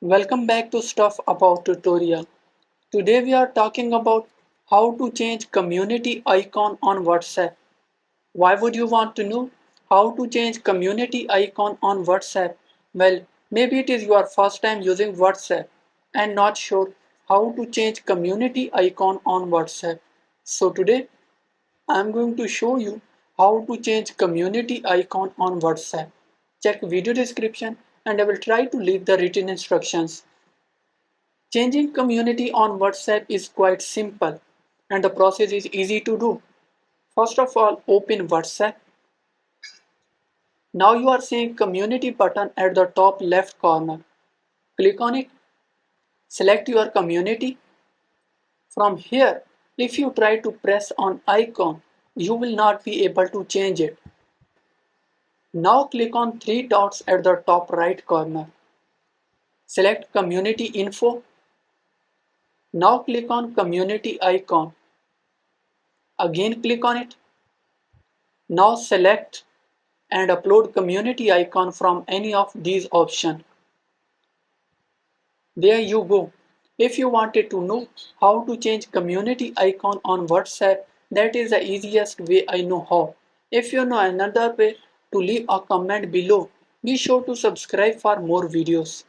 Welcome back to Stuff About Tutorial. Today we are talking about how to change community icon on WhatsApp. Why would you want to know how to change community icon on WhatsApp? Well, maybe it is your first time using WhatsApp and not sure how to change community icon on WhatsApp. So today I am going to show you how to change community icon on WhatsApp. Check video description and I will try to leave the written instructions. Changing community on WhatsApp is quite simple and the process is easy to do. First of all, open WhatsApp. Now you are seeing community button at the top left corner. Click on it. Select your community. From here, if you try to press on icon, you will not be able to change it. Now click on three dots at the top right corner. Select community info. Now click on community icon. Again click on it. Now select and upload community icon from any of these options. There you go. If you wanted to know how to change community icon on WhatsApp, that is the easiest way I know how. If you know another way, to leave a comment below. Be sure to subscribe for more videos.